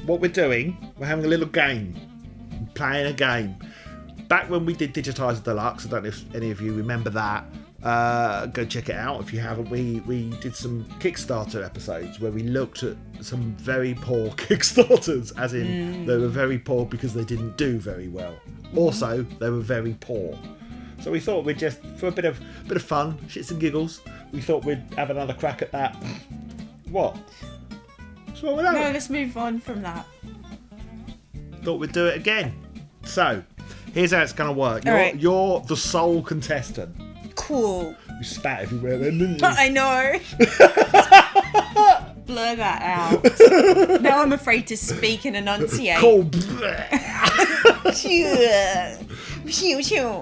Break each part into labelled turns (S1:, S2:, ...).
S1: what we're doing, we're having a little game. Playing a game. Back when we did Digitiser Deluxe, I don't know if any of you remember that. Go check it out if you haven't. We did some Kickstarter episodes where we looked at some very poor Kickstarters, as in they were very poor because they didn't do very well. Also, they were very poor. So we thought we'd just, for a bit of fun, shits and giggles, we thought we'd have another crack at that. What? What's wrong with that?
S2: No, let's move on from that.
S1: Thought we'd do it again. So, here's how it's going to work. You're the sole contestant.
S2: Cool.
S1: You spat everywhere then, didn't you?
S2: I know. Blur that out. Now I'm afraid to speak and enunciate.
S1: Cool.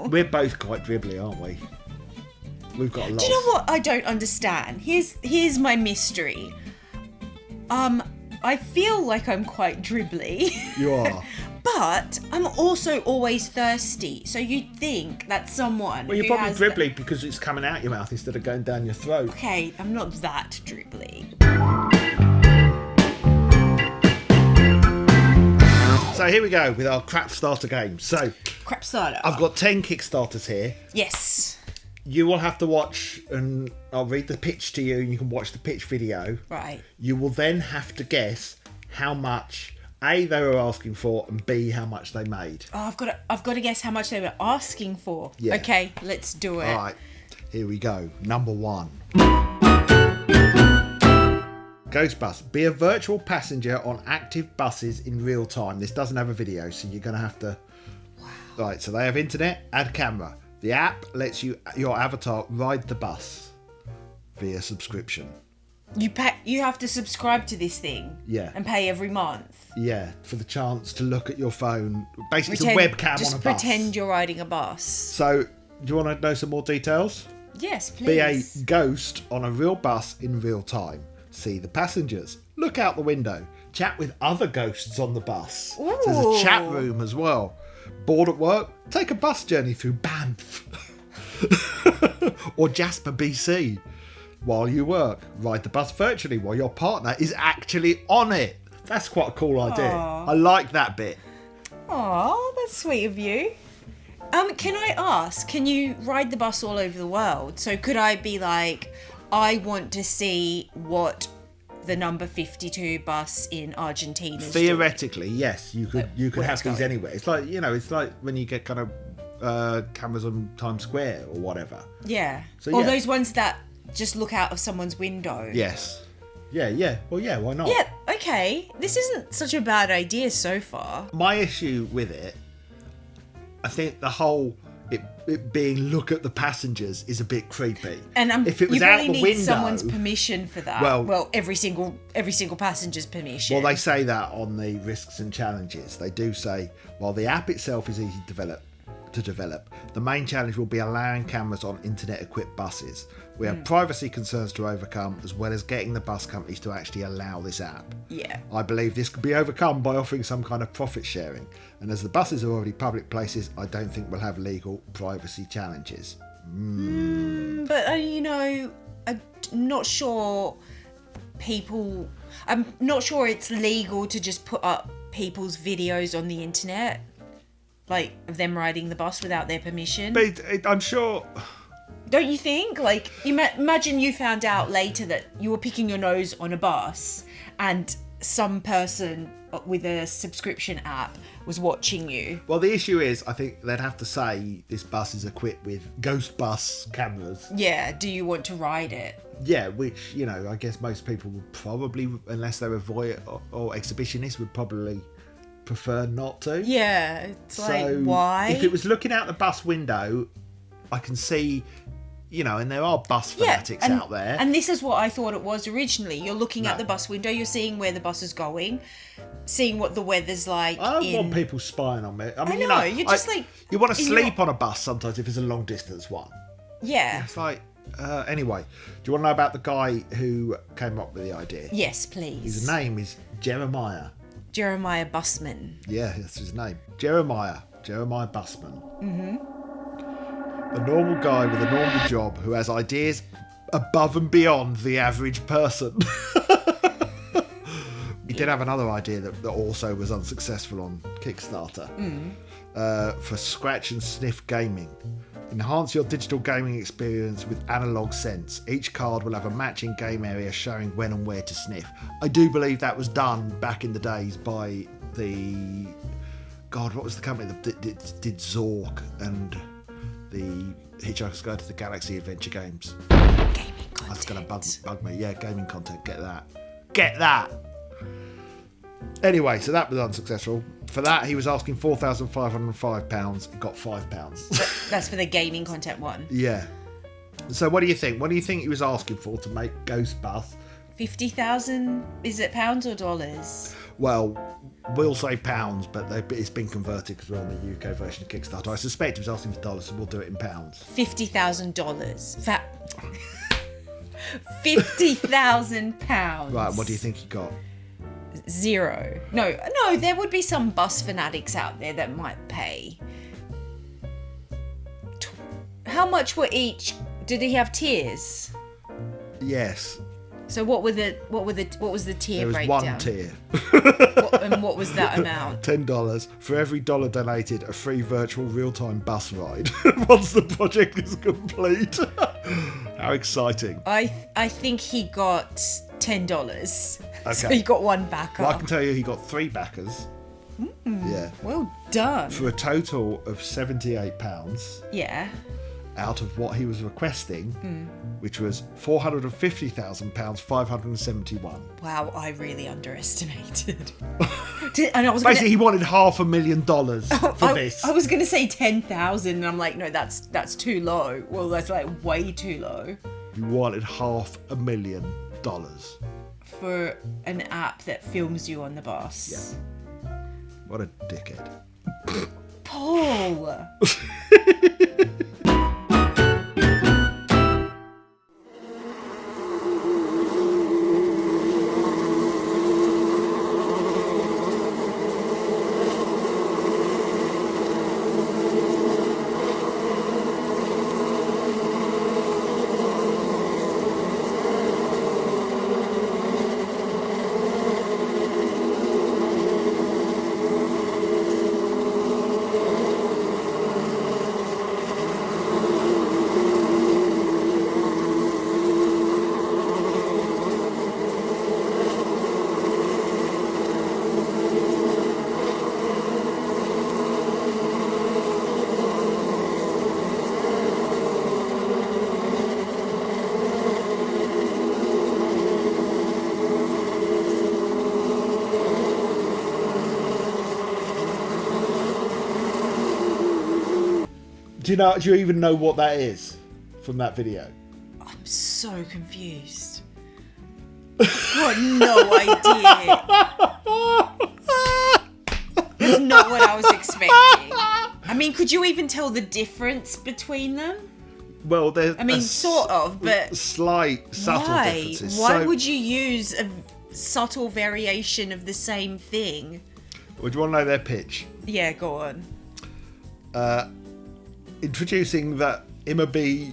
S1: We're both quite dribbly, aren't we? We've got a lot.
S2: Do you know what I don't understand? Here's my mystery. I feel like I'm quite dribbly.
S1: You are.
S2: But I'm also always thirsty. So you'd think that someone
S1: Well, you're
S2: who
S1: probably
S2: has
S1: dribbly because it's coming out your mouth instead of going down your throat.
S2: Okay, I'm not that dribbly.
S1: So here we go with our crap starter game. So
S2: Crap starter.
S1: I've got 10 Kickstarters here.
S2: Yes.
S1: You will have to watch, and I'll read the pitch to you, and you can watch the pitch video.
S2: Right.
S1: You will then have to guess how much A, they were asking for, and B, how much they made.
S2: Oh, I've got to guess how much they were asking for.
S1: Yeah.
S2: Okay, let's do it.
S1: All right, here we go. Number 1. Ghost Bus. Be a virtual passenger on active buses in real time. This doesn't have a video, so you're going to have to...
S2: Wow.
S1: Right, so they have internet, add camera. The app lets your avatar ride the bus via subscription.
S2: You have to subscribe to this thing.
S1: Yeah.
S2: And pay every month.
S1: Yeah, for the chance to look at your phone. Basically, it's a webcam on a bus.
S2: Just pretend you're riding a bus.
S1: So, do you want to know some more details?
S2: Yes, please.
S1: Be a ghost on a real bus in real time. See the passengers. Look out the window. Chat with other ghosts on the bus.
S2: Ooh.
S1: There's a chat room as well. Bored at work? Take a bus journey through Banff. Or Jasper, BC. While you work, ride the bus virtually while your partner is actually on it. That's quite a cool idea.
S2: Aww.
S1: I like that bit.
S2: Oh, that's sweet of you. Can I ask, can you ride the bus all over the world? So could I be like, I want to see what the number 52 bus in Argentina is
S1: Theoretically, yes, you could have these
S2: going.
S1: anywhere. It's like, it's like when you get kind of cameras on Times Square or whatever.
S2: Yeah.
S1: So,
S2: or
S1: yeah.
S2: those ones that just look out of someone's window.
S1: Yes. Yeah. Well, yeah, why not?
S2: Yeah, okay. This isn't such a bad idea so far.
S1: My issue with it, I think the whole it being look at the passengers is a bit creepy.
S2: And
S1: if it was
S2: you
S1: out
S2: really
S1: the
S2: need
S1: window,
S2: someone's permission for that. Well, every single passenger's permission.
S1: Well, they say that on the risks and challenges. They do say, while the app itself is easy to develop, the main challenge will be allowing cameras on internet-equipped buses. We have privacy concerns to overcome, as well as getting the bus companies to actually allow this app.
S2: Yeah.
S1: I believe this could be overcome by offering some kind of profit sharing. And as the buses are already public places, I don't think we'll have legal privacy challenges.
S2: But, I'm not sure I'm not sure it's legal to just put up people's videos on the internet, like of them riding the bus without their permission.
S1: But I'm sure...
S2: Don't you think? Like, imagine you found out later that you were picking your nose on a bus and some person with a subscription app was watching you.
S1: Well, the issue is, I think they'd have to say this bus is equipped with ghost bus cameras.
S2: Yeah, do you want to ride it?
S1: Yeah, which, I guess most people would probably, unless they were voyeur or exhibitionists, would probably prefer not to.
S2: Yeah, it's like, why?
S1: If it was looking out the bus window, I can see... and there are bus fanatics out there.
S2: And this is what I thought it was originally. You're looking at the bus window, you're seeing where the bus is going, seeing what the weather's like.
S1: I don't want people spying on me. I
S2: know, you're just like...
S1: You want to sleep on a bus sometimes if it's a long distance one.
S2: Yeah.
S1: It's like... anyway, do you want to know about the guy who came up with the idea?
S2: Yes, please.
S1: His name is Jeremiah.
S2: Jeremiah Busman.
S1: Yeah, that's his name. Jeremiah Busman. Mm-hmm. A normal guy with a normal job who has ideas above and beyond the average person. He did have another idea that also was unsuccessful on Kickstarter for scratch and sniff gaming. Enhance your digital gaming experience with analog sense. Each card will have a matching game area showing when and where to sniff. I do believe that was done back in the days by the... God, what was the company that did Zork and the Hitchhiker's Guide to the Galaxy adventure games?
S2: Gaming content.
S1: That's going to bug me. Yeah, gaming content. Get that. Get that! Anyway, so that was unsuccessful. For that, he was asking £4,505 and got £5.
S2: That's for the gaming content one.
S1: Yeah. So what do you think? What do you think he was asking for to make Ghostbusters?
S2: 50,000, is it pounds or dollars?
S1: Well, we'll say pounds, but it's been converted because we're on the UK version of Kickstarter. I suspect he was asking for dollars, so we'll do it in pounds.
S2: $50,000. £50,000.
S1: Right, what do you think he got?
S2: 0. No, there would be some bus fanatics out there that might pay. How much were each? Did he have tiers?
S1: Yes.
S2: So what was the tier
S1: There was
S2: breakdown?
S1: one tier.
S2: And what was that amount?
S1: $10. For every dollar donated, a free virtual real-time bus ride once the project is complete. How exciting.
S2: I think he got $10.
S1: Okay.
S2: So he got one backer.
S1: Well, I can tell you he got 3 backers. Yeah.
S2: Well done.
S1: For a total of £78
S2: Yeah.
S1: out of what he was requesting, which was £450,571.
S2: Wow, I really underestimated. And I was
S1: Basically, he wanted $500,000 for this.
S2: I was gonna say 10,000, and I'm like, no, that's too low. Well, that's like way too low
S1: He wanted $500,000.
S2: for an app that films you on the bus.
S1: Yeah. What a dickhead.
S2: Paul.
S1: Do you even know what that is from that video?
S2: I'm so confused. I've got no idea. That's not what I was expecting. I mean, could you even tell the difference between them?
S1: Well, there's
S2: Sort of, but
S1: slight, subtle
S2: why?
S1: differences.
S2: Why would you use a subtle variation of the same thing?
S1: Would you want to know their pitch?
S2: Yeah, go on.
S1: Introducing that I'm a bee.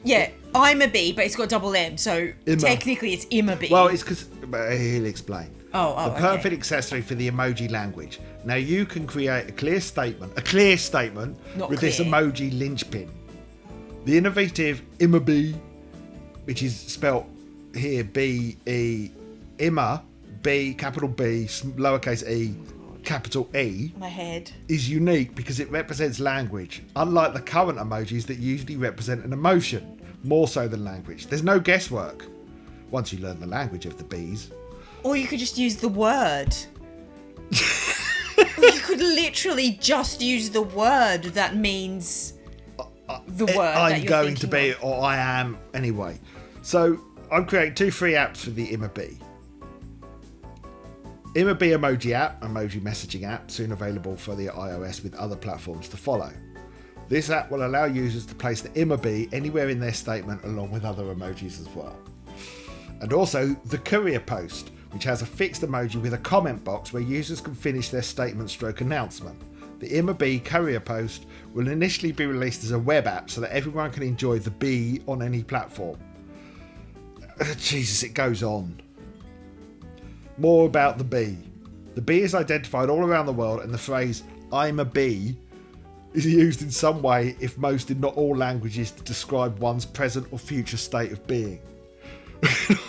S2: Yeah, I'm a bee, but it's got double M, so
S1: Imma.
S2: technically it's Imma bee.
S1: Well, it's because he'll explain.
S2: Oh,
S1: the perfect accessory for the emoji language. Now you can create a clear statement
S2: Not
S1: with this
S2: clear.
S1: emoji linchpin. The innovative Imma, which is spelt here B-E, Imma, B, capital B, lowercase e, capital E,
S2: My head.
S1: is unique because it represents language, unlike the current emojis that usually represent an emotion, more so than language. There's no guesswork once you learn the language of the bees.
S2: Or you could just use the word. You could literally just use the word that means the word that
S1: I'm
S2: you're
S1: going to
S2: thinking
S1: be, or I am anyway. So I'm creating 2 free apps for the Imma Bee. Imma Bee emoji app, emoji messaging app, soon available for the iOS with other platforms to follow. This app will allow users to place the Imma Bee anywhere in their statement along with other emojis as well. And also the courier post, which has a fixed emoji with a comment box where users can finish their statement stroke announcement. The Imma Bee courier post will initially be released as a web app so that everyone can enjoy the bee on any platform. Jesus, it goes on. More about the bee. The bee is identified all around the world, and the phrase "I'm a bee" is used in some way, if most in not all languages, to describe one's present or future state of being.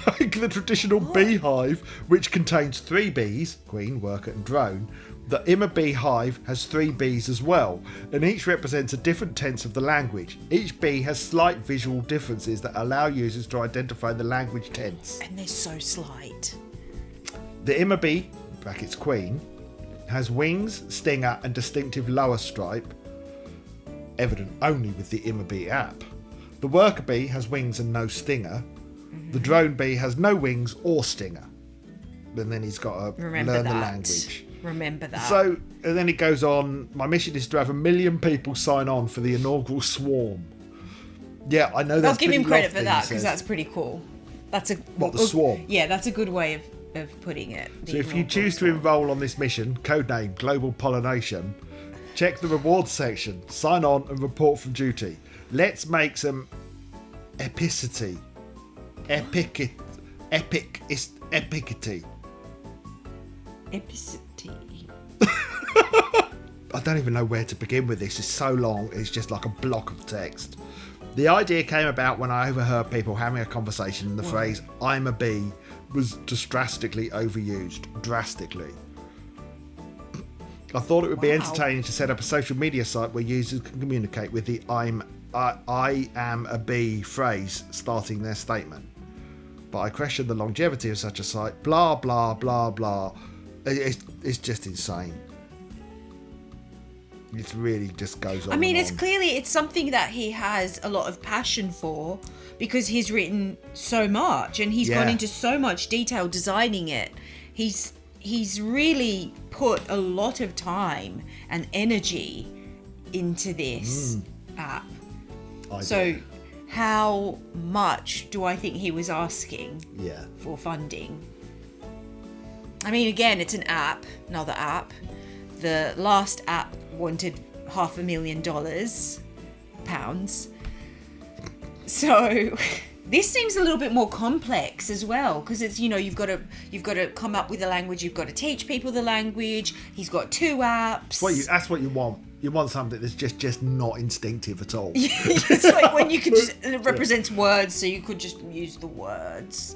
S1: Like the traditional beehive, which contains 3 bees, queen, worker and drone, the Imma bee hive has 3 bees as well, and each represents a different tense of the language. Each bee has slight visual differences that allow users to identify the language tense.
S2: And they're so slight.
S1: The Imma bee, brackets queen, has wings, stinger and distinctive lower stripe, evident only with the Imma bee app. The worker bee has wings and no stinger. The drone bee has no wings or stinger. And then he's got to learn the language.
S2: Remember that.
S1: So, and then it goes on, my mission is to have 1 million people sign on for the inaugural swarm. Yeah, I know that's
S2: I'll give him credit for
S1: lofty,
S2: that, because that's pretty cool. That's a
S1: the swarm?
S2: Yeah, that's a good way of putting it.
S1: So if you choose to enrol on this mission, codename Global Pollination, check the rewards section, sign on and report from duty. Let's make some epicity. Epicity. I don't even know where to begin with this. It's so long, it's just like a block of text. The idea came about when I overheard people having a conversation and the phrase "I'm a bee" was just drastically overused. Drastically. I thought it would be entertaining to set up a social media site where users can communicate with the I am a bee phrase starting their statement. But I question the longevity of such a site. Blah, blah, blah, blah. It's just insane. It really just goes on.
S2: I mean,
S1: and
S2: it's
S1: on.
S2: clearly it's something that he has a lot of passion for, because he's written so much and he's gone into so much detail designing it. He's really put a lot of time and energy into this app. So how much do I think he was asking for funding? I mean, again, it's an app, another app. The last app wanted $500,000 pounds. So this seems a little bit more complex as well, because it's, you know, you've got to come up with a language, you've got to teach people the language. He's got 2 apps.
S1: That's what you want. You want something that's just not instinctive at all.
S2: It's like when you could just, it represents words, so you could just use the words.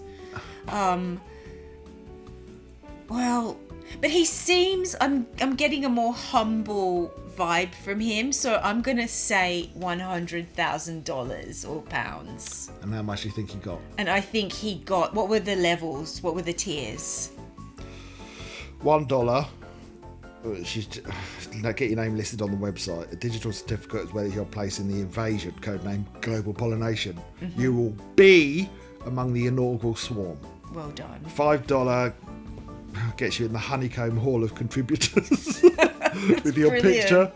S2: Well, but he seems, I'm getting a more humble vibe from him, so I'm gonna say $100,000 or pounds.
S1: And how much do you think he got?
S2: And I think he got, what were the levels? What were the tiers?
S1: $1. Get your name listed on the website. A digital certificate as well as your place in the invasion, codename Global Pollination. You will be among the inaugural swarm.
S2: Well done.
S1: $5 gets you in the honeycomb hall of contributors with your
S2: brilliant.
S1: picture.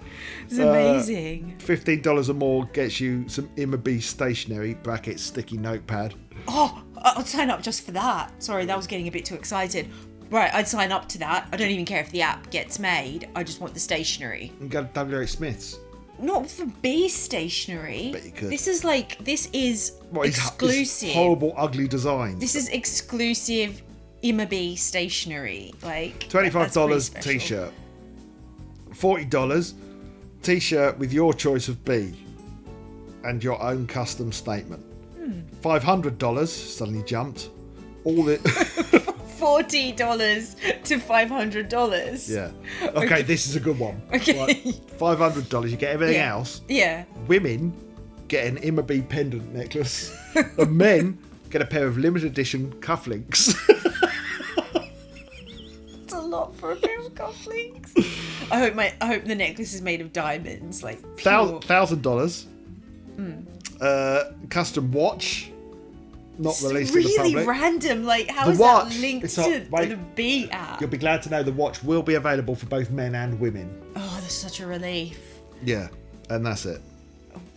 S2: It's amazing.
S1: $15 or more gets you some Imma bee stationery, brackets sticky notepad.
S2: Oh, I'll sign up just for that. Sorry, that was getting a bit too excited. Right, I'd sign up to that. I don't even care if the app gets made. I just want the stationery.
S1: And go to WH Smith's.
S2: Not for bee stationery.
S1: Bet you could.
S2: This is exclusive.
S1: It's horrible, ugly designs.
S2: This is exclusive Imma bee stationery. Like
S1: $25 t-shirt. $40 t-shirt with your choice of bee and your own custom statement. $500 suddenly jumped. All the
S2: $40 to $500.
S1: Yeah. Okay, this is a good one.
S2: Okay.
S1: Right. $500, you get everything else.
S2: Yeah.
S1: Women get an Imma bee pendant necklace. And men get a pair of limited edition cufflinks.
S2: It's a lot for a pair of cufflinks. I hope the necklace is made of diamonds, like pure.
S1: $1,000. Custom watch. Not released
S2: really
S1: to the public.
S2: Random. Like, how
S1: The
S2: is
S1: watch,
S2: that linked
S1: it's
S2: to
S1: wait.
S2: the bee app?
S1: You'll be glad to know the watch will be available for both men and women.
S2: Oh, that's such a relief.
S1: Yeah, and that's it.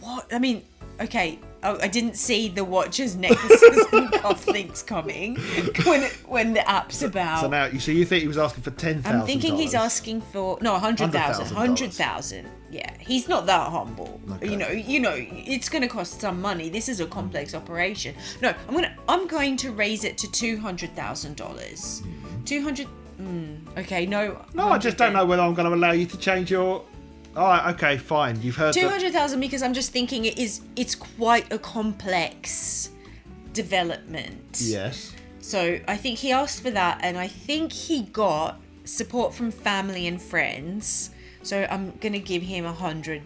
S2: What? I mean, okay. Oh, I didn't see the watches, necklaces, and cufflinks coming when the app's about.
S1: So now, you think he was asking for $10,000?
S2: I'm thinking he's asking for $100,000. $100,000. Yeah, he's not that humble.
S1: Okay.
S2: You know, it's going to cost some money. This is a complex operation. No, I'm going to raise it to $200,000 200. Okay, no.
S1: No, I just don't know whether I'm going to allow you to change your... All right, okay, fine. You've heard
S2: 200,000 because I'm just thinking it's quite a complex development.
S1: Yes.
S2: So I think he asked for that, and I think he got support from family and friends. So I'm gonna give him $100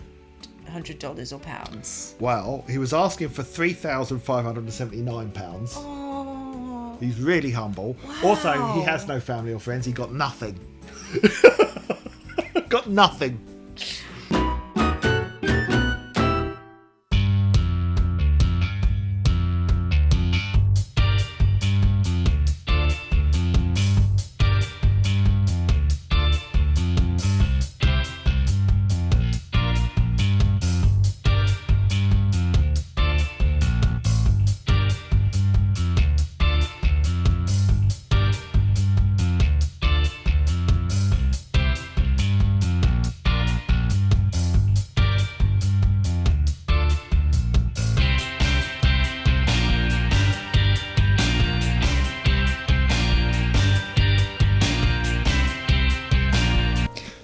S2: or pounds.
S1: Well, he was asking for £3,579.
S2: Oh.
S1: He's really humble.
S2: Wow.
S1: Also, he has no family or friends. He got nothing. Got nothing.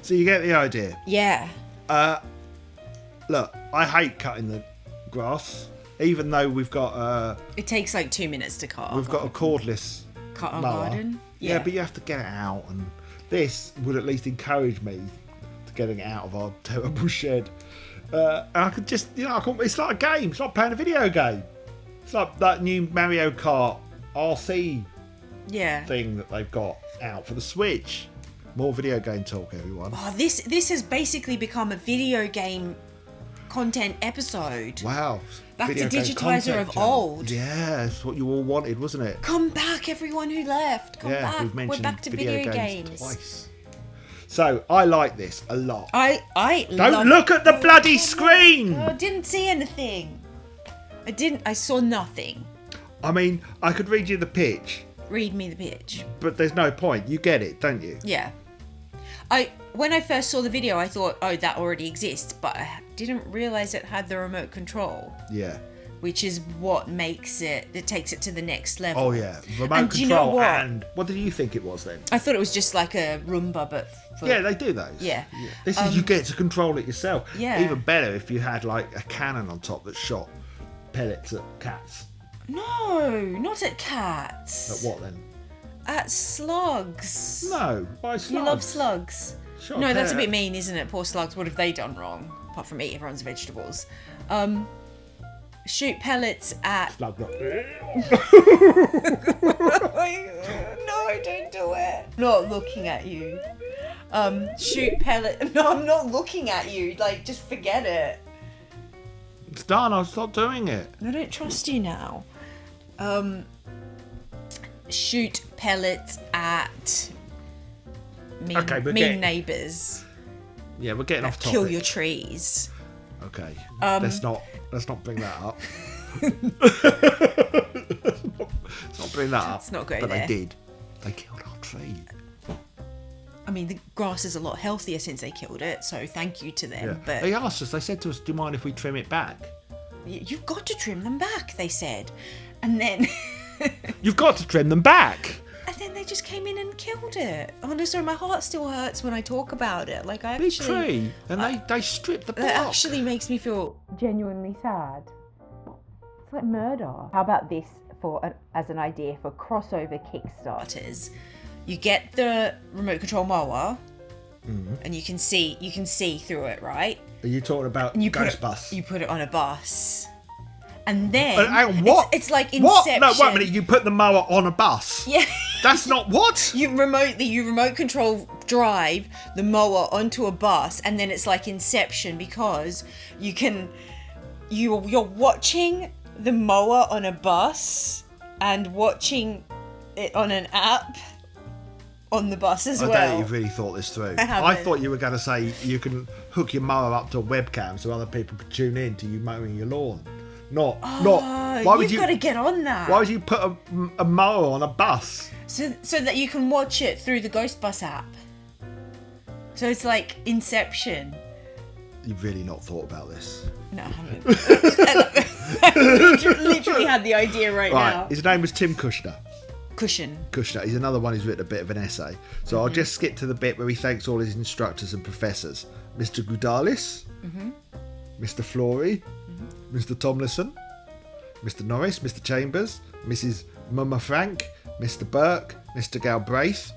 S1: So you get the idea.
S2: Yeah.
S1: Look, I hate cutting the grass, even though we've got
S2: It takes like 2 minutes to cut.
S1: we've got a cordless
S2: cut our
S1: mower.
S2: garden.
S1: Yeah, but you have to get it out, and this would at least encourage me to getting it out of our terrible shed. And I could just, it's like a game. It's like playing a video game. It's like that new Mario Kart RC
S2: Yeah.
S1: thing that they've got out for the Switch. More video game talk, everyone.
S2: Oh, this has basically become a video game content episode.
S1: Wow.
S2: Back
S1: Video
S2: to
S1: game
S2: Digitiser
S1: content
S2: of
S1: channel.
S2: old.
S1: Yeah, that's what you all wanted, wasn't it?
S2: Come back, everyone who left. Come back.
S1: We've mentioned
S2: We're back to video games.
S1: twice. So, I like this a lot.
S2: I
S1: Don't look at the bloody screen!
S2: I didn't see anything. I saw nothing.
S1: I mean, I could read you the pitch,
S2: Read me the pitch.
S1: but there's no point. You get it, don't you?
S2: Yeah. When I first saw the video, I thought, oh, that already exists, but I didn't realize it had the remote control,
S1: Yeah.
S2: which is what makes it takes it to the next level.
S1: Oh, yeah. Remote
S2: And
S1: control.
S2: do you know what?
S1: And what did you think it was then?
S2: I thought it was just like a Roomba, but for...
S1: Yeah, they do those.
S2: Yeah.
S1: This is you get to control it yourself.
S2: Yeah.
S1: Even better if you had like a cannon on top that shot pellets at cats.
S2: No, not at cats.
S1: At what then?
S2: At slugs.
S1: No, why slugs?
S2: You love slugs.
S1: Shot
S2: No, that's a
S1: pellet.
S2: bit mean, isn't it? Poor slugs. What have they done wrong? Apart from eat everyone's vegetables. Shoot pellets at...
S1: Slug not.
S2: No, don't do it. Not looking at you. Shoot pellet... No, I'm not looking at you. Like, just forget it.
S1: It's done. I'll stop doing it.
S2: I don't trust you now. Shoot pellets at mean,
S1: Okay, we're
S2: mean
S1: getting-
S2: neighbours.
S1: Yeah, we're getting off topic.
S2: Kill your trees.
S1: Okay. Let's not bring that up. Let's not bring that up.
S2: Let's not go
S1: But
S2: there.
S1: they did. They killed our tree.
S2: I mean, the grass is a lot healthier since they killed it, so thank you to them.
S1: Yeah.
S2: But
S1: They asked us. They said to us, "Do you mind if we trim it back?"
S2: you've got to trim them back, they said. And then...
S1: You've got to trim them back.
S2: And then they just came in and killed it. Oh, no, sorry, my heart still hurts when I talk about it. Like, I
S1: Big
S2: actually...
S1: tree, and they stripped the bark.
S2: That actually makes me feel genuinely sad. It's like murder. How about this as an idea for crossover Kickstarters? You get the remote control mower, and you can see through it, right?
S1: Are you talking about
S2: And you put
S1: Ghost
S2: it,
S1: Bus?
S2: You put it on a bus, and then
S1: Hang on, what?
S2: It's like
S1: What?
S2: Inception.
S1: No, wait a minute. You put the mower on a bus.
S2: Yeah.
S1: That's not what?
S2: You remote control drive the mower onto a bus, and then it's like Inception because you're watching the mower on a bus and watching it on an app on the bus as
S1: I
S2: well.
S1: don't think you've really thought this through.
S2: I haven't.
S1: I thought you were going to say you can hook your mower up to a webcam so other people could tune in to you mowing your lawn. Not. Why would
S2: You've
S1: you?
S2: got to get on that.
S1: Why would you put a mower on a bus?
S2: So that you can watch it through the Ghostbus app. So it's like Inception.
S1: You've really not thought about this.
S2: No, I haven't. I literally had the idea right now.
S1: Right. His name was Tim Kushner. Kushner. He's another one who's written a bit of an essay. So I'll just skip to the bit where he thanks all his instructors and professors. Mr. Gudalis, Mr. Flory, Mr. Tomlinson, Mr. Norris, Mr. Chambers, Mrs. Mumma Frank, Mr. Burke, Mr. Galbraith.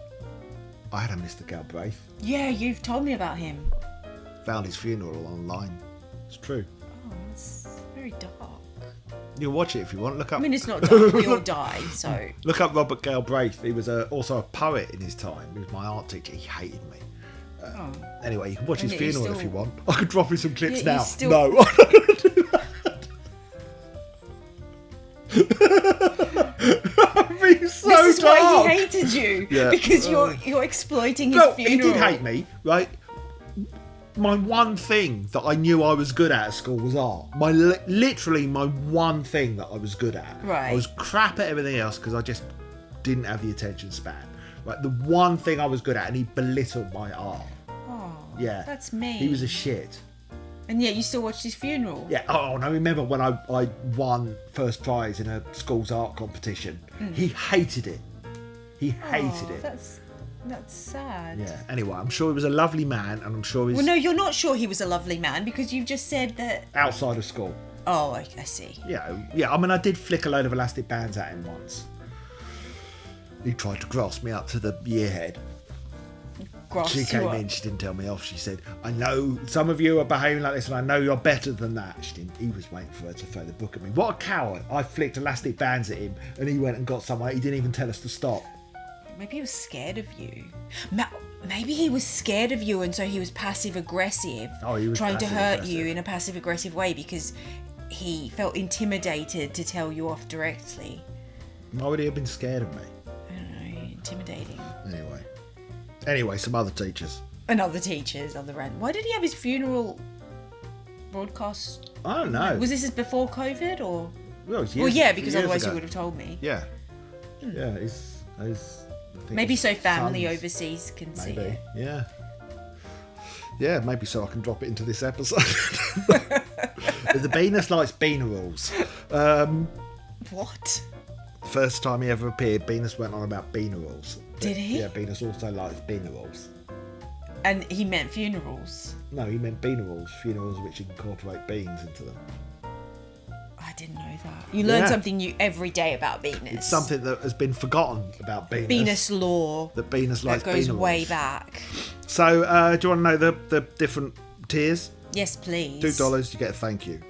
S1: I had a Mr. Galbraith.
S2: Yeah, you've told me about him.
S1: Found his funeral online. It's true.
S2: Oh, it's very dark.
S1: You'll watch it if you want. Look up.
S2: I mean, it's not dark. We all die, so...
S1: Look up Robert Galbraith. He was also a poet in his time. He was my art teacher. He hated me. Anyway, you can watch his funeral if you want. I could drop in some clips now. No, I'm not going to do that. I'm being so
S2: this is
S1: dark.
S2: why he hated you.
S1: Yeah.
S2: Because you're exploiting his
S1: No,
S2: funeral.
S1: he did hate me, right? My one thing that I knew I was good at school was art. Literally my one thing that I was good at.
S2: Right.
S1: I was crap at everything else because I just didn't have the attention span. Like the one thing I was good at, and he belittled my art.
S2: Oh,
S1: Yeah.
S2: that's mean.
S1: He was a shit.
S2: And yet you still watched his funeral.
S1: Yeah. Oh, and I remember when I won first prize in a school's art competition. He hated it. He hated it.
S2: That's sad.
S1: Yeah. Anyway, I'm sure he was a lovely man, and I'm sure he's
S2: Well, no, you're not sure he was a lovely man because you've just said that...
S1: outside of school.
S2: Oh, I see.
S1: Yeah. I mean, I did flick a load of elastic bands at him once. He tried to grass me up to the year head. She came in, she didn't tell me off. She said, I know some of you are behaving like this and I know you're better than that. He was waiting for her to throw the book at me. What a coward. I flicked elastic bands at him and he went and got somewhere. He didn't even tell us to stop.
S2: Maybe he was scared of you. Maybe he was scared of you and so he was passive-aggressive.
S1: Oh, he was
S2: trying to hurt
S1: passive-aggressive.
S2: you in a passive-aggressive way because he felt intimidated to tell you off directly.
S1: Why would he have been scared of me?
S2: I don't know, intimidating.
S1: Anyway, some other teachers.
S2: And other teachers on the rant. Why did he have his funeral broadcast?
S1: I don't know.
S2: Was this before COVID or?
S1: Well, it was
S2: Because
S1: years
S2: otherwise
S1: ago.
S2: you would have told me.
S1: Yeah. Yeah, I think
S2: Maybe
S1: his
S2: so family
S1: sons-
S2: overseas can see
S1: Maybe,
S2: it.
S1: yeah. Yeah, maybe so I can drop it into this episode. The Venus likes Beanerals.
S2: What?
S1: First time he ever appeared, Venus went on about Beanerals.
S2: Did he?
S1: Yeah, Venus also likes Beanerals.
S2: And he meant funerals.
S1: No, he meant Beanerals, funerals which incorporate beans into them.
S2: I didn't know that. You learn something new every day about Venus.
S1: It's something that has been forgotten about Venus.
S2: Venus lore.
S1: That Venus likes
S2: That goes
S1: Beanerals.
S2: way back.
S1: So, do you want to know the different tiers?
S2: Yes, please.
S1: $2, you get a thank you.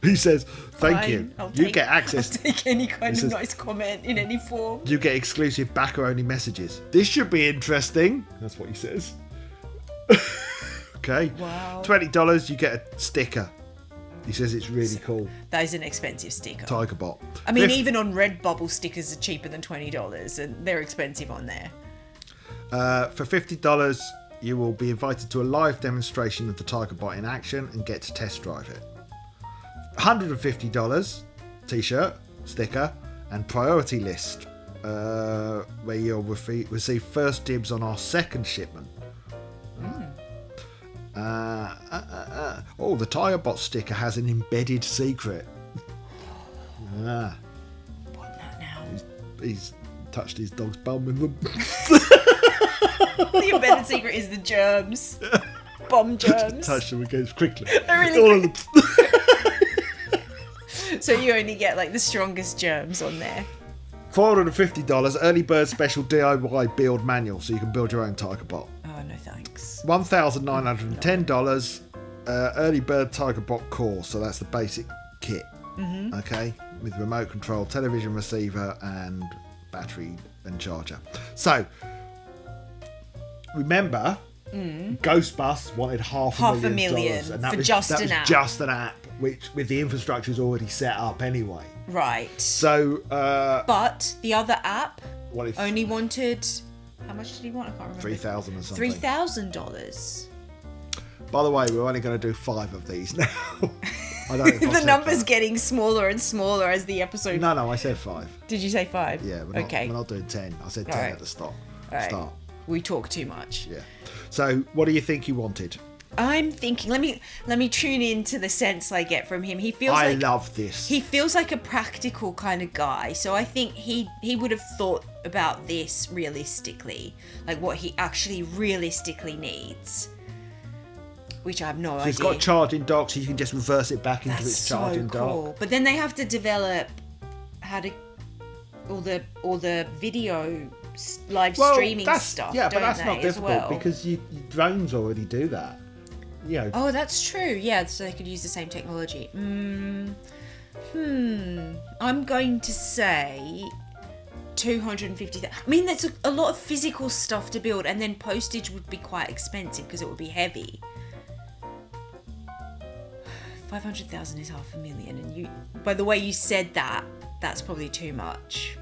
S1: He says, thank you. You get access.
S2: I'll take any kind of nice comment in any form.
S1: You get exclusive backer-only messages. This should be interesting. That's what he says. Okay.
S2: Wow.
S1: $20, you get a sticker. He says it's really cool.
S2: That is an expensive sticker.
S1: Tigerbot.
S2: I mean, even on Redbubble, stickers are cheaper than $20, and they're expensive on there.
S1: For $50, you will be invited to a live demonstration of the Tigerbot in action and get to test drive it. $150, t-shirt, sticker, and priority list, where you'll receive first dibs on our second shipment. Oh, the Tigerbot sticker has an embedded secret.
S2: Want that now?
S1: He's touched his dog's bum with them.
S2: The embedded secret is the germs. Bomb germs.
S1: Touch them against quickly.
S2: They're really
S1: All of them.
S2: So you only get like the strongest germs on there.
S1: $450, early bird special DIY build manual, so you can build your own Tigerbot.
S2: Oh, no thanks.
S1: $1,910, early bird Tigerbot core, so that's the basic kit. Okay, with remote control, television receiver, and battery and charger. So remember, Ghostbusters wanted half a million
S2: $500,000
S1: and that
S2: for
S1: was
S2: just
S1: that
S2: an
S1: was
S2: app.
S1: just an app, which with the infrastructure's already set up anyway.
S2: Right.
S1: So,
S2: But the other app
S1: what if
S2: only wanted... How much did he want? I can't remember.
S1: $3,000 or something?
S2: $3,000.
S1: By the way, we're only going to do 5 of these now. I don't know if I've
S2: The
S1: said
S2: number's
S1: that.
S2: getting smaller and smaller as the episode...
S1: No, I said 5.
S2: Did you say 5?
S1: Yeah, we're not doing 10. I said 10
S2: Alright.
S1: at the start.
S2: Alright. We talk too much.
S1: Yeah. So, what do you think you wanted?
S2: I'm thinking. Let me tune into the sense I get from him. He feels.
S1: I love this.
S2: He feels like a practical kind of guy. So I think he would have thought about this realistically, like what he actually realistically needs. Which I have no idea.
S1: It's got a charging dock, so you can just reverse it back into
S2: That's
S1: its charging
S2: so cool.
S1: dock.
S2: But then they have to develop how to all the video live streaming stuff.
S1: Yeah, but
S2: don't
S1: that's
S2: they,
S1: not
S2: as
S1: difficult
S2: well?
S1: because drones already do that. You know.
S2: Oh, that's true. Yeah, so they could use the same technology. I'm going to say 250,000. I mean, that's a lot of physical stuff to build, and then postage would be quite expensive because it would be heavy. 500,000 is 500,000, and you, by the way you said that, that's probably too much.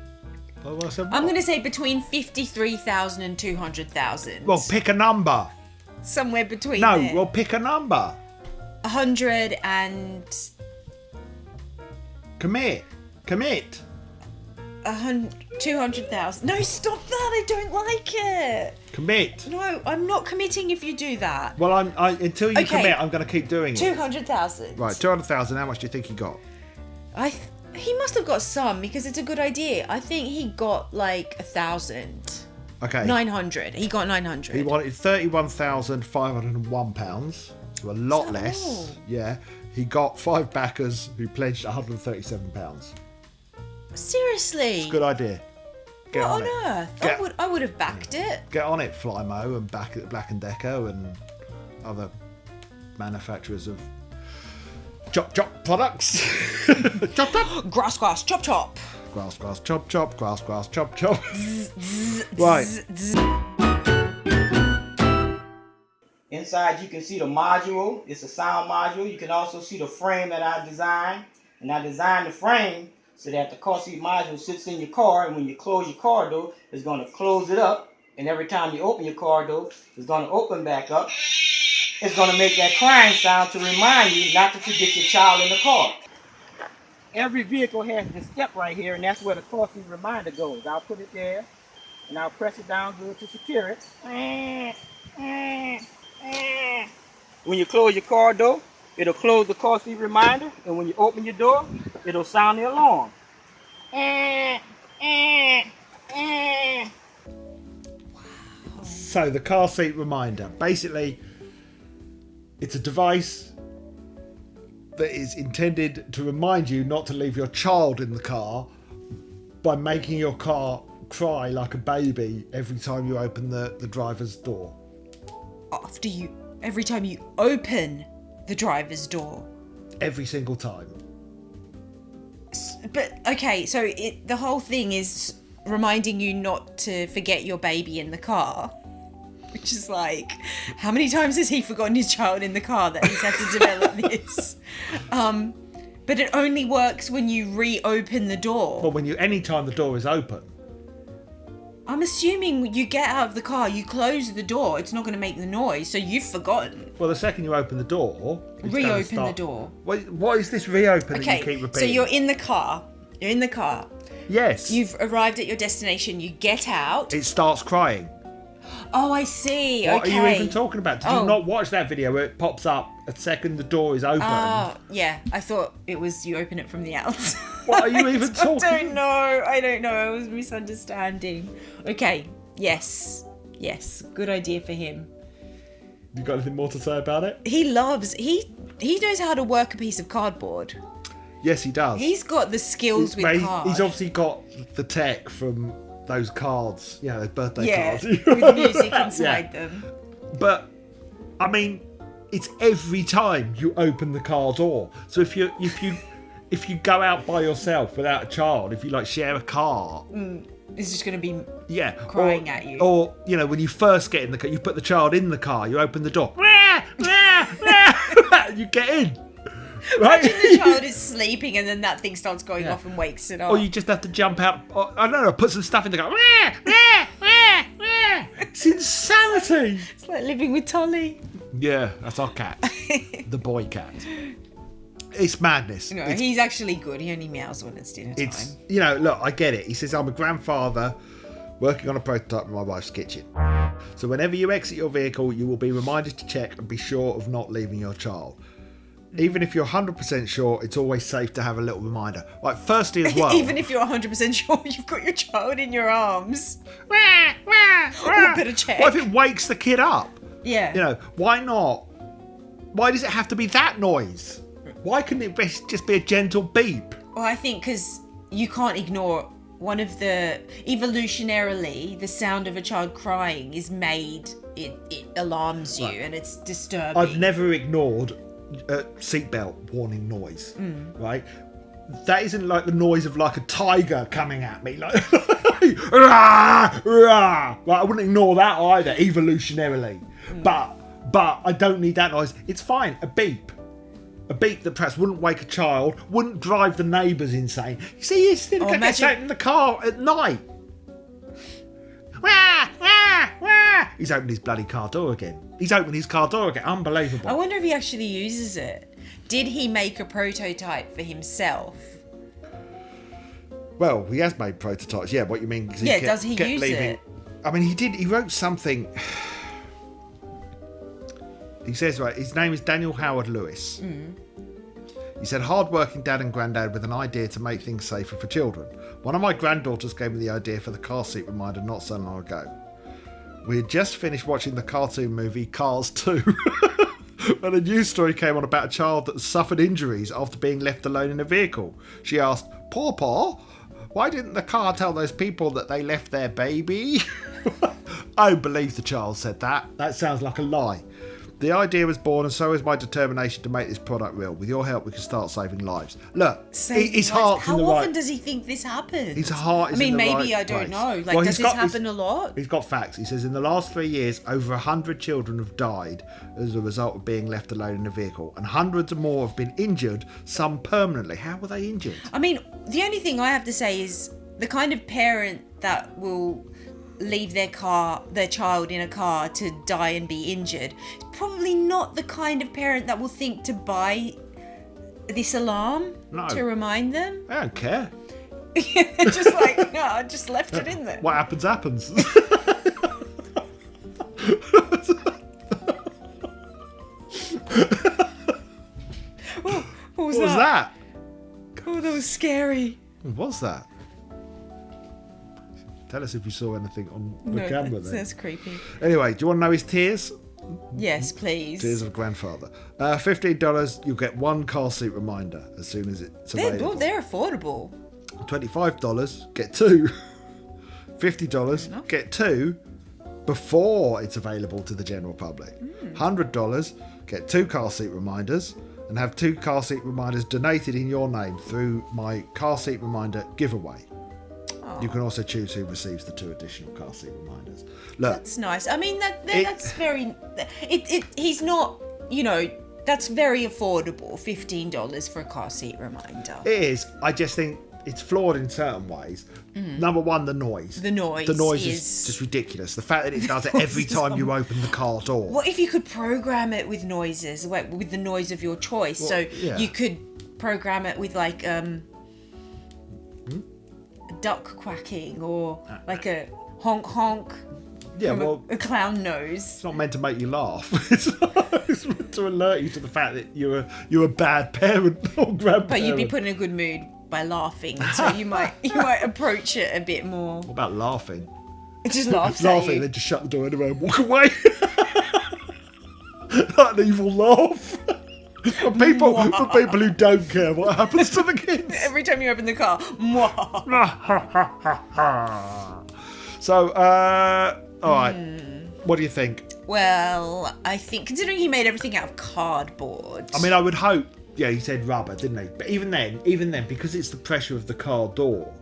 S1: Well, I said,
S2: I'm
S1: what?
S2: going to say between 53,000 and 200,000.
S1: Well, pick a number.
S2: Somewhere between
S1: No,
S2: there.
S1: well, pick a number.
S2: 100 and...
S1: Commit.
S2: 200,000. No, stop that. I don't like it.
S1: Commit.
S2: No, I'm not committing if you do that.
S1: Well, until you
S2: Okay.
S1: commit, I'm going to keep doing it.
S2: 200,000.
S1: Right, 200,000. How much do you think he got?
S2: He must have got some because it's a good idea. I think he got like 1,000.
S1: Okay.
S2: 900. He got 900.
S1: He wanted £31,501, so a lot less.
S2: all?
S1: Yeah. He got 5 backers who pledged £137.
S2: Seriously?
S1: Good idea. Get
S2: What
S1: on
S2: on
S1: it.
S2: earth? I would have backed it.
S1: Get on it, Flymo and Black and Decker and other manufacturers of chop products. Chop.
S2: Grass, chop, chop.
S1: Grass, chop. Grass, chop. Right.
S3: Inside you can see the module. It's a sound module. You can also see the frame that I designed. And I designed the frame so that the car seat module sits in your car, and when you close your car door, it's going to close it up. And every time you open your car door, it's going to open back up. It's going to make that crying sound to remind you not to forget your child in the car. Every vehicle has this step right here, and that's where the car seat reminder goes. I'll put it there, and I'll press it down good to secure it. When you close your car door, it'll close the car seat reminder, and when you open your door, it'll sound the alarm.
S1: So the car seat reminder. Basically, it's a device that is intended to remind you not to leave your child in the car by making your car cry like a baby every time you open the driver's door.
S2: Every time you open the driver's door.
S1: Every single time.
S2: But, okay, so the whole thing is reminding you not to forget your baby in the car. Which is like, how many times has he forgotten his child in the car that he's had to develop this? But it only works when you reopen the door.
S1: Well, any time the door is open.
S2: I'm assuming you get out of the car, you close the door, it's not going to make the noise, so you've forgotten.
S1: Well, the second you open the door...
S2: Reopen the door.
S1: What is this reopen that you keep repeating?
S2: So you're in the car.
S1: Yes.
S2: You've arrived at your destination, you get out.
S1: It starts crying.
S2: Oh, I see.
S1: What
S2: okay.
S1: are you even talking about? Did you not watch that video where it pops up a second the door is open?
S2: Yeah. I thought it was you open it from the outside.
S1: What are you even talking?
S2: I don't know. I was misunderstanding. Okay. Yes. Good idea for him.
S1: You got anything more to say about it?
S2: He knows how to work a piece of cardboard.
S1: Yes, he does.
S2: He's got the skills with cards.
S1: He's obviously got the tech from those cards, those birthday cards.
S2: With music inside them.
S1: But, I mean, it's every time you open the car door. So if you go out by yourself without a child, if you share a car,
S2: it's just going to be crying at you.
S1: Or when you first get in the car, you put the child in the car, you open the door, you get in. Right?
S2: Imagine the child is sleeping and then that thing starts going off and wakes it up.
S1: Or you just have to jump out. Or, I don't know. Put some stuff in the car. It's insanity.
S2: It's like living with Tolly.
S1: Yeah, that's our cat, the boy cat. It's madness.
S2: He's actually good. He only meows when it's dinner time.
S1: Look, I get it. He says, I'm a grandfather working on a prototype in my wife's kitchen. So whenever you exit your vehicle, you will be reminded to check and be sure of not leaving your child. Even if you're 100% sure, it's always safe to have a little reminder. Like, firstly as well.
S2: Even if you're 100% sure you've got your child in your arms. Oh, better check.
S1: What if it wakes the kid up?
S2: Yeah.
S1: You know, why not? Why does it have to be that noise? Why couldn't it just be a gentle beep?
S2: Well, I think because you can't ignore one of the... Evolutionarily, the sound of a child crying is made... It alarms you,
S1: Right.
S2: and it's disturbing.
S1: I've never ignored a seatbelt warning noise, right? That isn't like the noise of like a tiger coming at me, like rah, rah. Like, I wouldn't ignore that either, evolutionarily. But I don't need that noise. It's fine. A beep that perhaps wouldn't wake a child, wouldn't drive the neighbours insane. You see, he's still
S2: imagine-
S1: in the car at night. Wah, wah, wah. He's opened his bloody car door again. Unbelievable.
S2: I wonder if he actually uses it. Did he make a prototype for himself?
S1: Well, he has made prototypes. Yeah, what you mean? 'Cause
S2: Yeah, does he use it?
S1: I mean, he did. He wrote something. He says, right, his name is Daniel Howard Lewis. He said, hard-working dad and granddad with an idea to make things safer for children. One of my granddaughters gave me the idea for the car seat reminder not so long ago. We had just finished watching the cartoon movie Cars 2. When a news story came on about a child that suffered injuries after being left alone in a vehicle. She asked, Paw, why didn't the car tell those people that they left their baby? I don't believe the child said that. That sounds like a lie. The idea was born, and so is my determination to make this product real. With your help, we can start saving lives. Look, his heart's in the right...
S2: How often does he think this happens?
S1: His heart is in the
S2: maybe
S1: right
S2: I don't
S1: place.
S2: know. Like,
S1: Well,
S2: does this happen a lot?
S1: He's got facts. He says, in the last 3 years, over 100 children have died as a result of being left alone in a vehicle. And hundreds more have been injured, some permanently. How were they injured?
S2: I mean, the only thing I have to say is the kind of parent that will leave their child in a car to die and be injured is probably not the kind of parent that will think to buy this alarm to remind them.
S1: I don't care.
S2: Just like, no, I just left it in there.
S1: What happens, happens.
S2: What was
S1: What was that?
S2: Oh, that was scary.
S1: What was that? Tell us if you saw anything on the
S2: No,
S1: camera then.
S2: that's creepy.
S1: Anyway, do you want to know his tiers?
S2: Yes, please.
S1: Tears of grandfather. $15, you'll get one car seat reminder as soon as it's available.
S2: They're affordable.
S1: $25, get two. $50, get two before it's available to the general public. $100, get two car seat reminders and have two car seat reminders donated in your name through my car seat reminder giveaway. You can also choose who receives the two additional car seat reminders. Look,
S2: That's nice. I mean, that's very... He's not, that's very affordable. $15 for a car seat reminder.
S1: it is. I just think it's flawed in certain ways. Number one, the noise.
S2: The noise
S1: The noise is
S2: is
S1: just ridiculous. The fact that it does it every time you open the car door.
S2: What if you could program it with noises, with the noise of your choice?
S1: Well,
S2: So
S1: yeah.
S2: you could program it with like a duck quacking or like a honk honk
S1: Yeah,
S2: from
S1: well,
S2: a clown nose.
S1: it's not meant to make you laugh. It's meant to alert you to the fact that you're a bad parent or grandparent.
S2: But you'd be put in a good mood by laughing, so you might approach it a bit more.
S1: What about laughing?
S2: Just laughs at
S1: Laughing,
S2: you.
S1: then just shut the door anyway and walk away. Like an evil laugh. For people who don't care what happens to the kids.
S2: Every time you open the car, mwah.
S1: So, all right. What do you think?
S2: Well, I think considering he made everything out of cardboard.
S1: I mean, I would hope. Yeah, he said rubber, didn't he? But even then, because it's the pressure of the car door,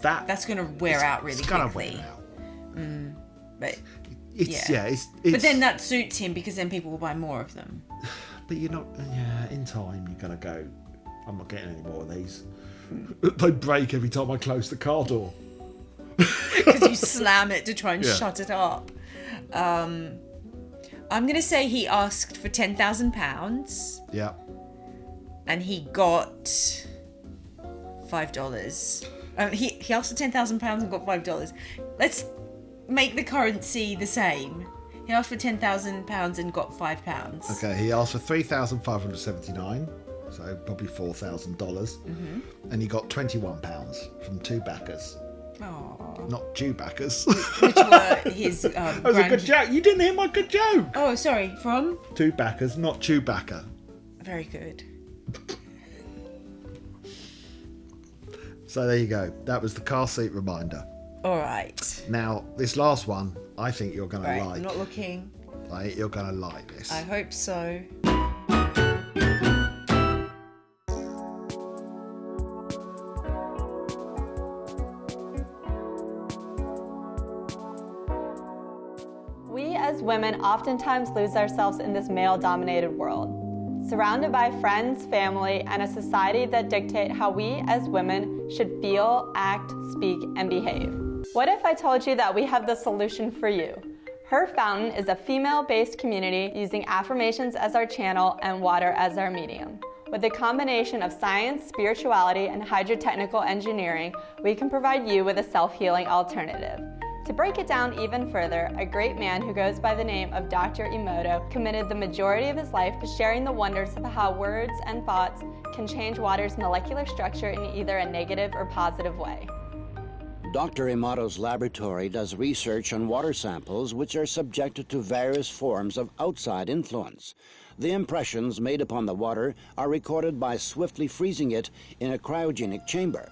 S2: that's going to wear out really
S1: it's
S2: quickly.
S1: gonna wear out.
S2: But
S1: It's
S2: Yeah.
S1: it's.
S2: but then that suits him because then people will buy more of them.
S1: But you're not. Yeah, in time you're gonna go. I'm not getting any more of these. They break every time I close the car door.
S2: Because you slam it to try and
S1: Yeah.
S2: shut it up. I'm going to say he asked for £10,000
S1: Yeah.
S2: and he got $5. He asked for £10,000 and got $5. make the currency the same. He asked for £10,000 and got £5.
S1: Okay, he asked for $3,579, so probably $4,000, and he got £21 from two backers.
S2: Aww.
S1: Not Jew backers.
S2: Which were his
S1: That was a good joke. You didn't hear my good joke.
S2: Oh, sorry. From?
S1: Two backers, not Chewbacca.
S2: Very good.
S1: So there you go. That was the car seat reminder.
S2: All right.
S1: Now, this last one, I think you're going to
S2: Right,
S1: like.
S2: I'm not looking.
S1: I think you're going to like this.
S2: I hope so.
S4: We as women oftentimes lose ourselves in this male-dominated world, surrounded by friends, family, and a society that dictate how we as women should feel, act, speak, and behave. What if I told you that we have the solution for you? Her Fountain is a female-based community using affirmations as our channel and water as our medium. With a combination of science, spirituality, and hydrotechnical engineering, we can provide you with a self-healing alternative. To break it down even further, a great man who goes by the name of Dr. Emoto committed the majority of his life to sharing the wonders of how words and thoughts can change water's molecular structure in either a negative or positive way.
S5: Dr. Emoto's laboratory does research on water samples which are subjected to various forms of outside influence. The impressions made upon the water are recorded by swiftly freezing it in a cryogenic chamber.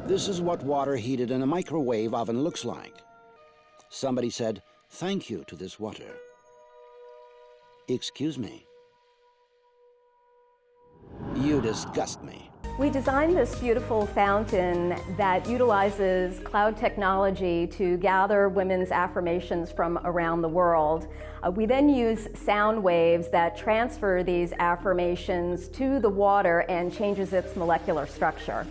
S5: This is what water heated in a microwave oven looks like. Somebody said, "Thank you to this water." Excuse me. You disgust me.
S6: We designed this beautiful fountain that utilizes cloud technology to gather women's affirmations from around the world. We then use sound waves that transfer these affirmations to the water and changes its molecular structure.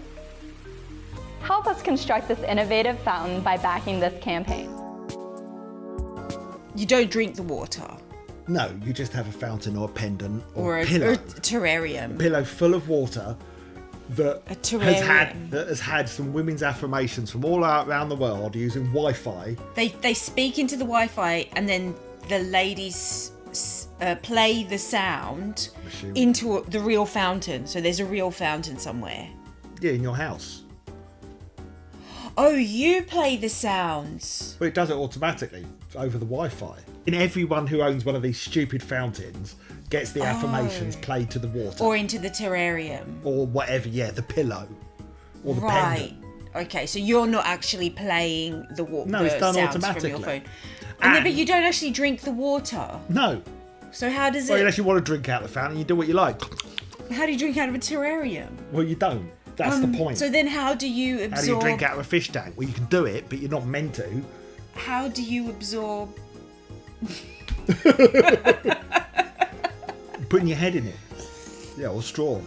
S4: Help us construct this innovative fountain by backing this campaign.
S2: You don't drink the water.
S1: No, you just have a fountain or a pendant or,
S2: Or
S1: a
S2: a
S1: pillow.
S2: terrarium.
S1: Pillow full of water that
S2: A terrarium.
S1: has had some women's affirmations from all out around the world using Wi-Fi.
S2: They speak into the Wi-Fi and then the ladies play the sound into the real fountain. So there's a real fountain somewhere.
S1: Yeah, in your house.
S2: Oh, you play the sounds.
S1: Well, it does it automatically over the Wi-Fi. And everyone who owns one of these stupid fountains gets the affirmations played to the water.
S2: Or into the terrarium.
S1: Or whatever, yeah, the pillow. Or the
S2: Right.
S1: pendant.
S2: Okay, so you're not actually playing the water.
S1: No, it's done
S2: sounds
S1: automatically.
S2: From your phone. And then, but you don't actually drink the water.
S1: No.
S2: So how does
S1: Well,
S2: it?
S1: unless you want to drink out of the fountain, you do what you like.
S2: How do you drink out of a terrarium?
S1: Well, you don't. That's the point.
S2: So then, how do you absorb?
S1: How do you drink out of a fish tank? Well, you can do it, but you're not meant to.
S2: How do you absorb?
S1: Putting your head in it. Yeah, or straw.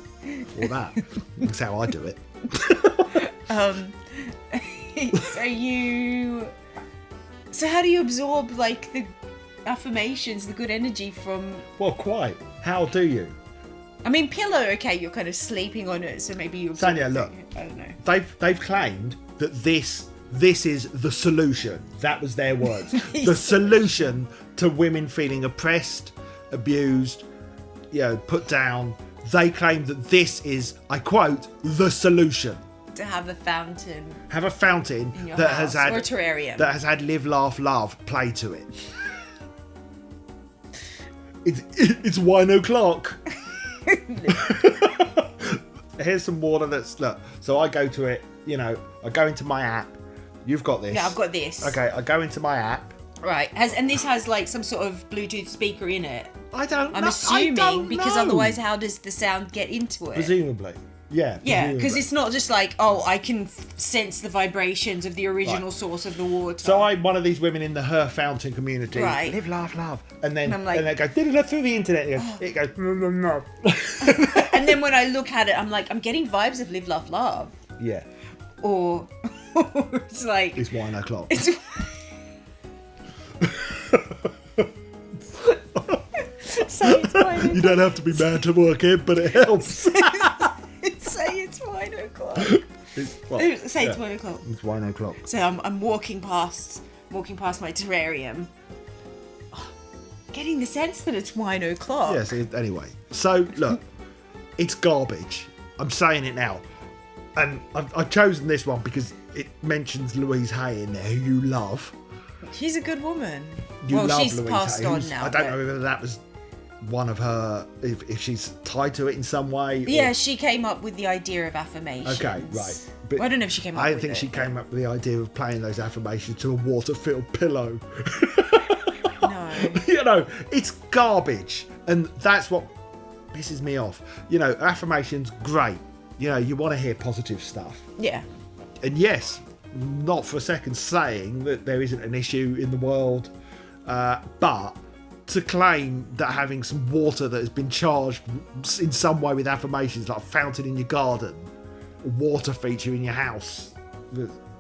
S1: Or that. That's how I do it.
S2: So how do you absorb like the affirmations, the good energy from?
S1: Well, quite. How do you?
S2: I mean, pillow. Okay, you're kind of sleeping on it, so maybe you. Absorb
S1: Sanja, look.
S2: I don't know.
S1: They've claimed that this is the solution. That was their words. The solution to women feeling oppressed, abused, put down. They claim that this is, I quote, the solution.
S2: To have a fountain.
S1: Have a fountain
S2: In your
S1: that
S2: house,
S1: has had
S2: or a terrarium.
S1: that has had live, laugh, love play to it. It's 1 o'clock. Here's some water that's look. So I go to it. I go into my app. You've got this.
S2: Yeah, I've got this.
S1: Okay, I go into my app.
S2: Right. And this has like some sort of Bluetooth speaker in it.
S1: I don't know.
S2: I'm assuming because otherwise, how does the sound get into it?
S1: Presumably. Yeah.
S2: Yeah, because
S1: presumably.
S2: it's not just like, I can sense the vibrations of the original source of the water.
S1: So I'm one of these women in the Her Fountain community.
S2: Right.
S1: Live, laugh, love. And then
S2: And I'm like-
S1: and they go through the internet. It goes no.
S2: And then when I look at it, I'm like, I'm getting vibes of Live, Laugh, Love.
S1: Yeah.
S2: Or it's like...
S1: It's 1 o'clock.
S2: It's...
S4: Say it's fine.
S1: You don't have to be mad to work it, but it helps.
S2: Say it's 1 o'clock.
S1: It's, well,
S2: Say it's
S1: yeah.
S2: 1 o'clock.
S1: It's 1 o'clock.
S2: So I'm walking past walking past my terrarium, getting the sense that it's wine o'clock.
S1: Yes, anyway. So, look, it's garbage. I'm saying it now. And I've chosen this one because it mentions Louise Hay in there, who you love.
S2: She's a good woman.
S1: You love
S2: she's
S1: Louise
S2: passed
S1: Hay.
S2: on now.
S1: I don't know whether that was one of her, if she's tied to it in some way.
S2: Yeah, she came up with the idea of affirmations.
S1: Okay, right. But
S2: I don't know if she came up with it.
S1: I don't think she came up with the idea of playing those affirmations to a water-filled pillow.
S2: No.
S1: You know, it's garbage. And that's what pisses me off. You know, affirmations, great. You know, you want to hear positive stuff.
S2: Yeah.
S1: And yes, not for a second saying that there isn't an issue in the world, but to claim that having some water that has been charged in some way with affirmations, like a fountain in your garden, a water feature in your house,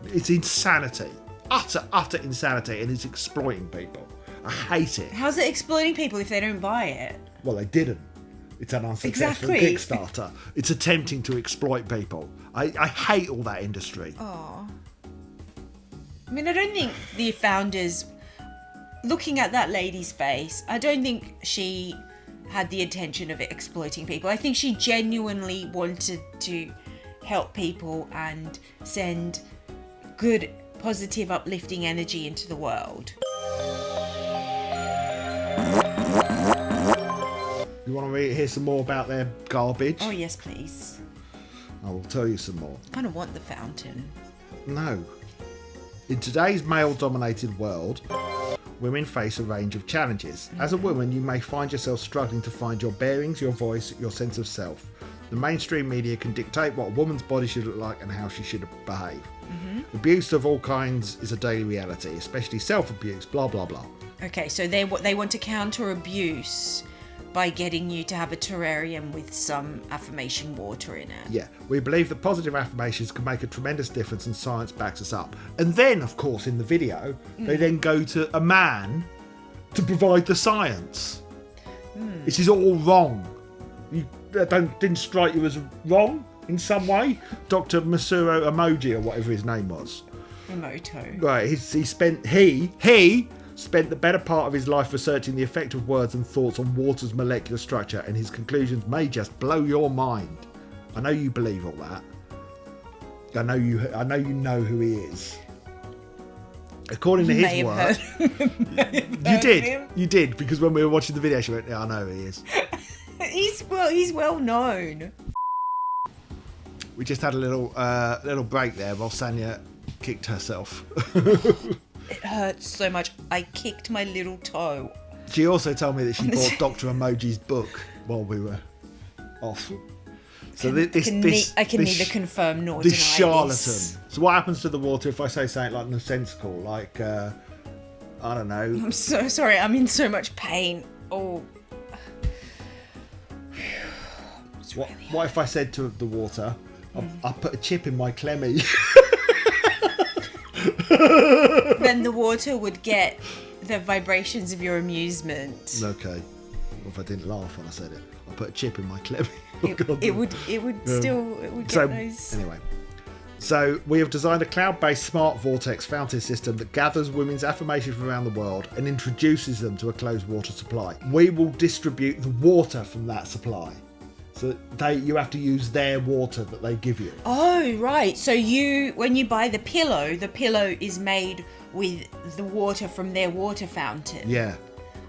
S1: it's insanity. Utter insanity, and it's exploiting people. I hate it.
S2: How's it exploiting people if they don't buy it?
S1: Well, they didn't. It's an unsuccessful
S2: Exactly.
S1: Kickstarter. It's attempting to exploit people. I hate all that industry.
S2: Oh. I mean, I don't think the founders, looking at that lady's face, I don't think she had the intention of exploiting people. I think she genuinely wanted to help people and send good, positive, uplifting energy into the world.
S1: You want to hear some more about their garbage?
S2: Oh, yes, please.
S1: I will tell you some more.
S2: I kind of want the fountain.
S1: No. In today's male-dominated world, women face a range of challenges. As a woman, you may find yourself struggling to find your bearings, your voice, your sense of self. The mainstream media can dictate what a woman's body should look like and how she should behave. Abuse of all kinds is a daily reality, especially self-abuse, blah, blah, blah.
S2: Okay, so they want to counter abuse by getting you to have a terrarium with some affirmation water in it.
S1: Yeah, we believe that positive affirmations can make a tremendous difference and science backs us up. And then, of course, in the video, they then go to a man to provide the science. This is all wrong. Didn't strike you as wrong in some way? Dr. Masuro Emoji, or whatever his name was.
S2: Emoto.
S1: Right, he spent the better part of his life researching the effect of words and thoughts on water's molecular structure, and his conclusions may just blow your mind. I know you believe all that. I know you know who he is. According to his work, you did, because when we were watching the video, she went, "Yeah, I know who he is."
S2: He's well known.
S1: We just had a little break there while Sanja kicked herself.
S2: It hurts so much. I kicked my little toe.
S1: She also told me that she bought Dr. Emoji's book while we were off. So
S2: I can neither confirm nor deny
S1: this charlatan.
S2: this.
S1: So what happens to the water if I say something like nonsensical, like I don't know?
S2: I'm so sorry. I'm in so much pain. Oh.
S1: What if I said to the water, I put a chip in my clemmy?
S2: Then the water would get the vibrations of your amusement.
S1: Okay. What if I didn't laugh when I said it? I put a chip in my clemmy.
S2: It would get those.
S1: Anyway. So we have designed a cloud-based smart vortex fountain system that gathers women's affirmations from around the world and introduces them to a closed water supply. We will distribute the water from that supply. So you have to use their water that they give you.
S2: Oh, right. So when you buy the pillow is made with the water from their water fountain.
S1: Yeah.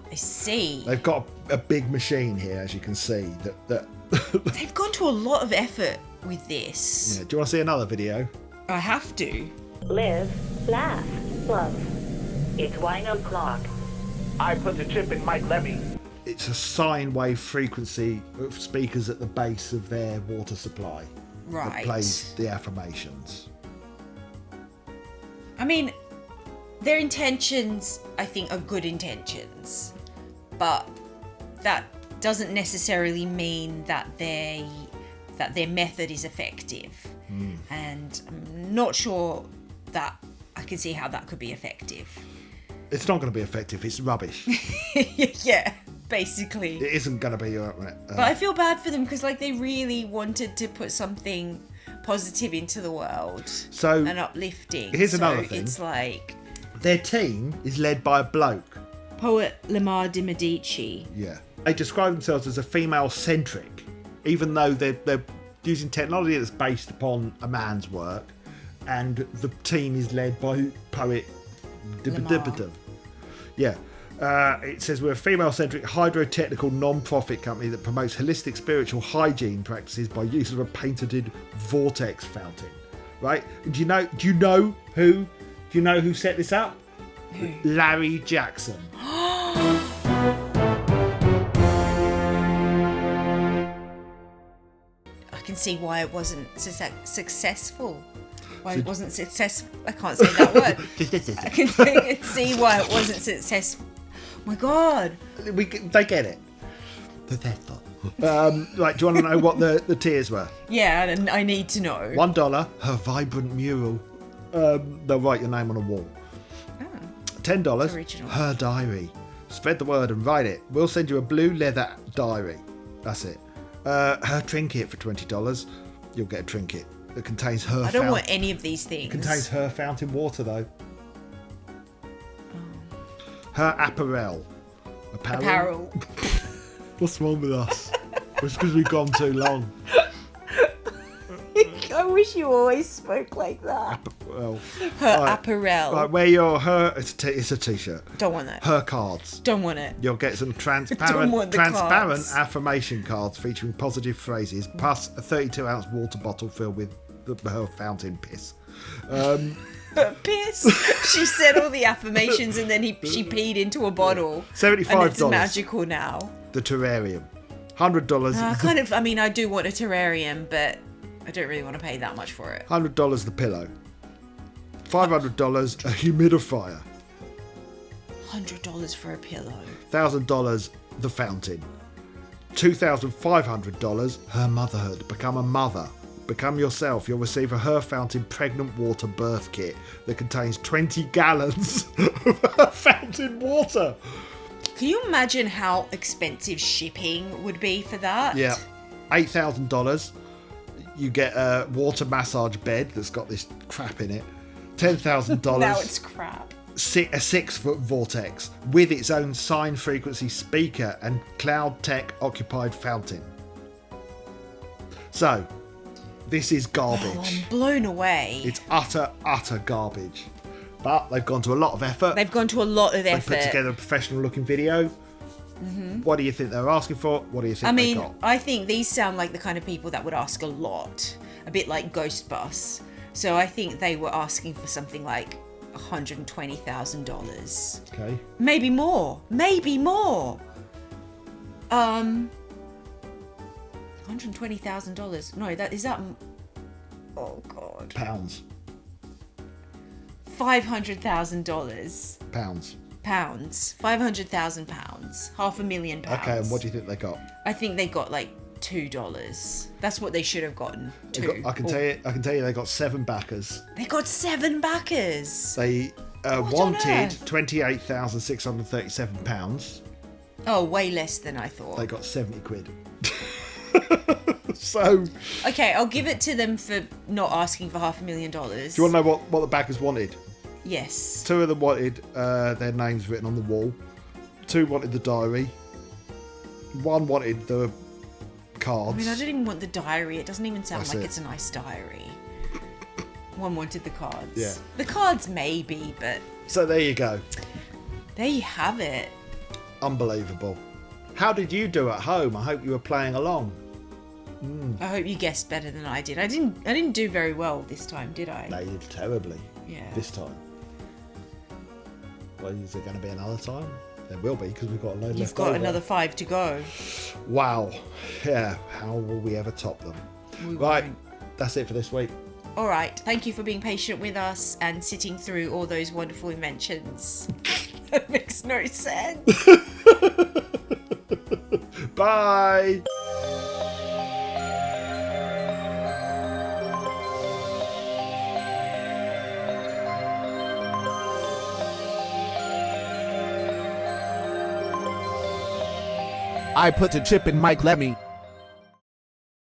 S2: I see.
S1: They've got a big machine here, as you can see. That
S2: They've gone to a lot of effort with this.
S1: Yeah. Do you want to see another video?
S2: I have to.
S7: Live, laugh, love. It's wine o'clock.
S8: I put the chip in my clemmy.
S1: It's a sine wave frequency of speakers at the base of their water supply.
S2: Right.
S1: That plays the affirmations.
S2: I mean, their intentions, I think, are good intentions. But that doesn't necessarily mean that their method is effective. And I'm not sure that I can see how that could be effective.
S1: It's not going to be effective. It's rubbish.
S2: Yeah, basically.
S1: It isn't going to be.
S2: But I feel bad for them because, like, they really wanted to put something positive into the world.
S1: So
S2: and uplifting.
S1: here's another thing.
S2: It's like,
S1: Their team is led by a bloke.
S2: Poet Lamar de Medici.
S1: Yeah. They describe themselves as a female-centric, even though they're using technology that's based upon a man's work, and the team is led by poet
S2: Lamar.
S1: Yeah. It says we're a female-centric hydro-technical non-profit company that promotes holistic spiritual hygiene practices by use of a patented vortex fountain. Right? And do you know who set this up?
S2: Who?
S1: Larry Jackson.
S2: I can see why it wasn't successful. Why it wasn't successful. I can't say that word. I can see why it wasn't successful. My God.
S1: They get it. Right, do you want to know what the tiers were?
S2: Yeah, and I need to know.
S1: $1, her vibrant mural. They'll write your name on a wall. $10,
S2: original.
S1: her diary. Spread the word and write it. We'll send you a blue leather diary. That's it. Her trinket for $20. You'll get a trinket that contains her.
S2: I don't want any of these things.
S1: Contains her fountain water though. Her apparel.
S2: Apparel.
S1: What's wrong with us? It's because we've gone too long.
S2: I wish you always spoke like that.
S1: Well,
S2: Her apparel.
S1: Right, wear your her. It's a t-shirt.
S2: Don't want that.
S1: Her cards.
S2: Don't want it.
S1: You'll get some
S2: Don't
S1: transparent
S2: want the cards.
S1: affirmation cards featuring positive phrases, plus a 32-ounce water bottle filled with her fountain piss.
S2: Piss. She said all the affirmations and then she peed into a bottle.
S1: $75.
S2: And it's magical now.
S1: The terrarium. $100.
S2: I do want a terrarium, but I don't really want to pay that much for it.
S1: $100 the pillow. $500 a humidifier.
S2: $100 for a pillow.
S1: $1,000 the fountain. $2,500 her motherhood. Become a mother. Become yourself. You'll receive a Her Fountain pregnant water birth kit that contains 20 gallons of her fountain water.
S2: Can you imagine how expensive shipping would be for that?
S1: Yeah. $8,000. You get a water massage bed that's got this crap in it. $10,000.
S2: Now it's crap.
S1: A 6-foot vortex with its own sine frequency speaker and cloud tech occupied fountain. So, this is garbage.
S2: Oh, I'm blown away.
S1: It's utter garbage. But they've gone to a lot of effort.
S2: They've gone to a lot of
S1: They
S2: effort.
S1: put together a professional looking video. Mm-hmm. What do you think they're asking for? What do you think they got?
S2: I think these sound like the kind of people that would ask a lot. A bit like Ghost Bus. So I think they were asking for something like $120,000.
S1: Okay.
S2: Maybe more. $120,000. No, that. Oh God.
S1: Pounds.
S2: $500,000.
S1: Pounds.
S2: £500,000. £500,000.
S1: Okay, and what do you think they got?
S2: I think they got like $2. That's what they should have gotten.
S1: I can tell you they got 7 backers.
S2: They got 7 backers.
S1: They
S2: on
S1: wanted
S2: earth?
S1: £28,637.
S2: Oh, way less than I thought.
S1: They got 70 quid. So
S2: okay, I'll give it to them for not asking for $500,000.
S1: do you want to know what the backers wanted?
S2: Yes.
S1: 2 of them wanted their names written on the wall. 2 wanted the diary. 1 wanted the cards.
S2: I don't even want the diary. It doesn't even sound
S1: That's
S2: like
S1: it.
S2: it's a nice diary. 1 wanted the cards.
S1: Yeah.
S2: The cards maybe, but
S1: So there you go.
S2: there you have it.
S1: Unbelievable. How did you do at home? I hope you were playing along.
S2: I hope you guessed better than I did. I didn't do very well this time, did I?
S1: No, you did terribly.
S2: Yeah.
S1: This time. Well, is there going to be another time? There will be, because we've got a load
S2: You've
S1: left
S2: got
S1: over.
S2: another 5 to go.
S1: Wow. Yeah. How will we ever top them?
S2: We
S1: Right.
S2: won't.
S1: That's it for this week.
S2: All right. Thank you for being patient with us and sitting through all those wonderful inventions. That makes no sense.
S1: Bye.
S8: I put a chip in Mike Lemmy.